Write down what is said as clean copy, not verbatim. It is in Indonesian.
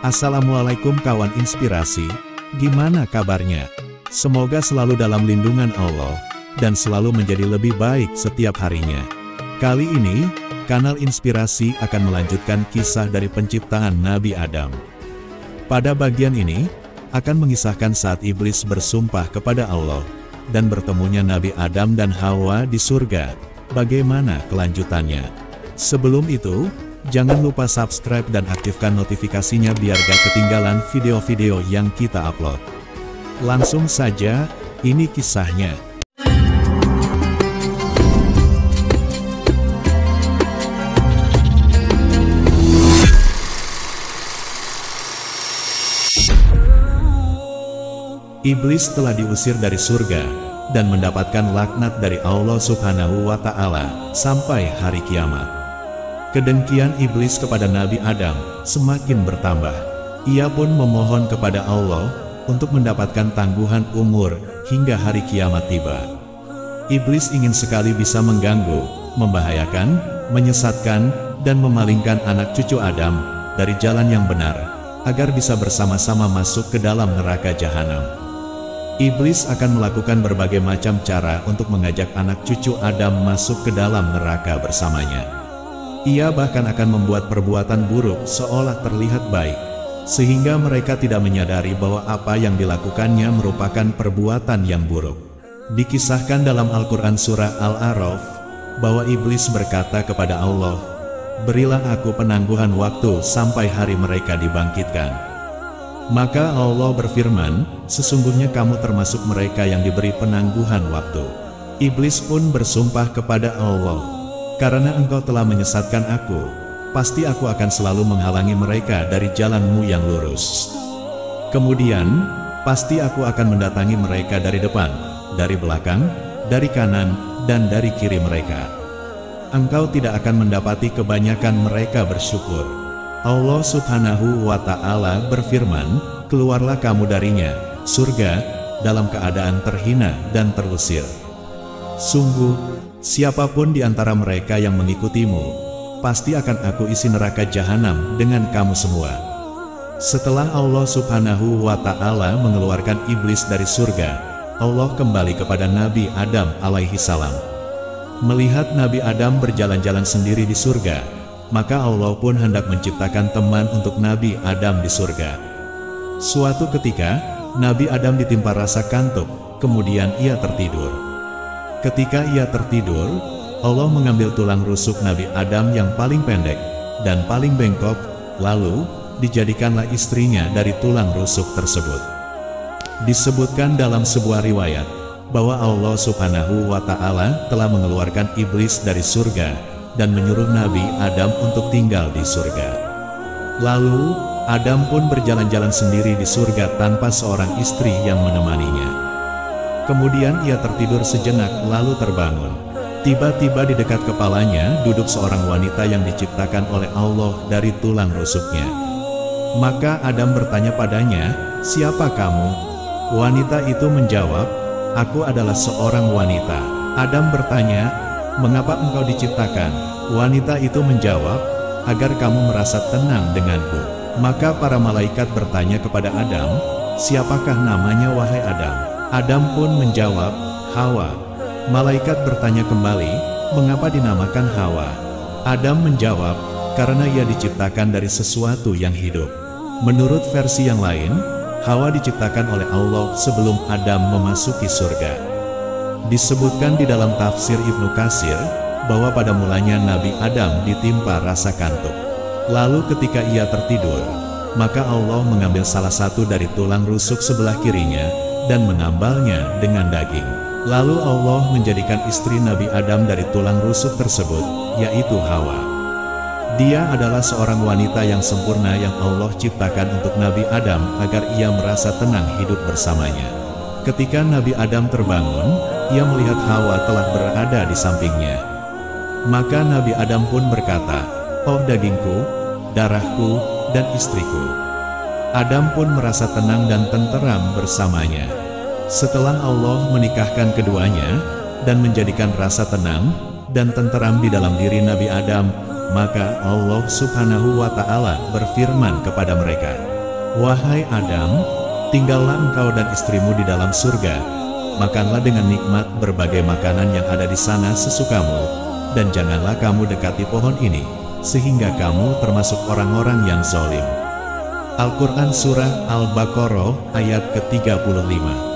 Assalamualaikum kawan inspirasi, gimana kabarnya? Semoga selalu dalam lindungan Allah, dan selalu menjadi lebih baik setiap harinya. Kali ini, kanal inspirasi akan melanjutkan kisah dari penciptaan Nabi Adam. Pada bagian ini, akan mengisahkan saat iblis bersumpah kepada Allah, dan bertemunya Nabi Adam dan Hawa di surga. Bagaimana kelanjutannya? Sebelum itu, jangan lupa subscribe dan aktifkan notifikasinya biar gak ketinggalan video-video yang kita upload. Langsung saja, ini kisahnya. Iblis telah diusir dari surga, dan mendapatkan laknat dari Allah Subhanahu wa Ta'ala, sampai hari kiamat. Kedengkian iblis kepada Nabi Adam semakin bertambah. Ia pun memohon kepada Allah untuk mendapatkan tangguhan umur hingga hari kiamat tiba. Iblis ingin sekali bisa mengganggu, membahayakan, menyesatkan, dan memalingkan anak cucu Adam dari jalan yang benar, agar bisa bersama-sama masuk ke dalam neraka jahanam. Iblis akan melakukan berbagai macam cara untuk mengajak anak cucu Adam masuk ke dalam neraka bersamanya. Ia bahkan akan membuat perbuatan buruk seolah terlihat baik, sehingga mereka tidak menyadari bahwa apa yang dilakukannya merupakan perbuatan yang buruk. Dikisahkan dalam Al-Quran Surah Al-A'raf, bahwa iblis berkata kepada Allah, "Berilah aku penangguhan waktu sampai hari mereka dibangkitkan." Maka Allah berfirman, "Sesungguhnya kamu termasuk mereka yang diberi penangguhan waktu." Iblis pun bersumpah kepada Allah, "Karena engkau telah menyesatkan aku, pasti aku akan selalu menghalangi mereka dari jalanmu yang lurus. Kemudian, pasti aku akan mendatangi mereka dari depan, dari belakang, dari kanan, dan dari kiri mereka. Engkau tidak akan mendapati kebanyakan mereka bersyukur." Allah Subhanahu wa Ta'ala berfirman, "Keluarlah kamu darinya, surga, dalam keadaan terhina dan terusir. Sungguh, siapapun di antara mereka yang mengikutimu, pasti akan aku isi neraka jahanam dengan kamu semua." Setelah Allah Subhanahu wa Ta'ala mengeluarkan iblis dari surga, Allah kembali kepada Nabi Adam alaihi salam. Melihat Nabi Adam berjalan-jalan sendiri di surga, maka Allah pun hendak menciptakan teman untuk Nabi Adam di surga. Suatu ketika, Nabi Adam ditimpa rasa kantuk, kemudian ia tertidur. Ketika ia tertidur, Allah mengambil tulang rusuk Nabi Adam yang paling pendek dan paling bengkok, lalu dijadikanlah istrinya dari tulang rusuk tersebut. Disebutkan dalam sebuah riwayat, bahwa Allah Subhanahu wa Ta'ala telah mengeluarkan iblis dari surga, dan menyuruh Nabi Adam untuk tinggal di surga. Lalu, Adam pun berjalan-jalan sendiri di surga tanpa seorang istri yang menemaninya. Kemudian ia tertidur sejenak lalu terbangun. Tiba-tiba di dekat kepalanya duduk seorang wanita yang diciptakan oleh Allah dari tulang rusuknya. Maka Adam bertanya padanya, "Siapa kamu?" Wanita itu menjawab, "Aku adalah seorang wanita." Adam bertanya, "Mengapa engkau diciptakan?" Wanita itu menjawab, "Agar kamu merasa tenang denganku." Maka para malaikat bertanya kepada Adam, "Siapakah namanya wahai Adam?" Adam pun menjawab, "Hawa." Malaikat bertanya kembali, "Mengapa dinamakan Hawa?" Adam menjawab, "Karena ia diciptakan dari sesuatu yang hidup." Menurut versi yang lain, Hawa diciptakan oleh Allah sebelum Adam memasuki surga. Disebutkan di dalam tafsir Ibnu Katsir, bahwa pada mulanya Nabi Adam ditimpa rasa kantuk. Lalu ketika ia tertidur, maka Allah mengambil salah satu dari tulang rusuk sebelah kirinya, dan menambalnya dengan daging. Lalu Allah menjadikan istri Nabi Adam dari tulang rusuk tersebut, yaitu Hawa. Dia adalah seorang wanita yang sempurna yang Allah ciptakan untuk Nabi Adam agar ia merasa tenang hidup bersamanya. Ketika Nabi Adam terbangun, ia melihat Hawa telah berada di sampingnya. Maka Nabi Adam pun berkata, "Oh dagingku, darahku, dan istriku." Adam pun merasa tenang dan tenteram bersamanya. Setelah Allah menikahkan keduanya, dan menjadikan rasa tenang dan tenteram di dalam diri Nabi Adam, maka Allah Subhanahu wa Ta'ala berfirman kepada mereka, Wahai Adam, tinggallah engkau dan istrimu di dalam surga, makanlah dengan nikmat berbagai makanan yang ada di sana sesukamu, dan janganlah kamu dekati pohon ini, sehingga kamu termasuk orang-orang yang zalim. Al-Quran Surah Al-Baqarah ayat ke-35.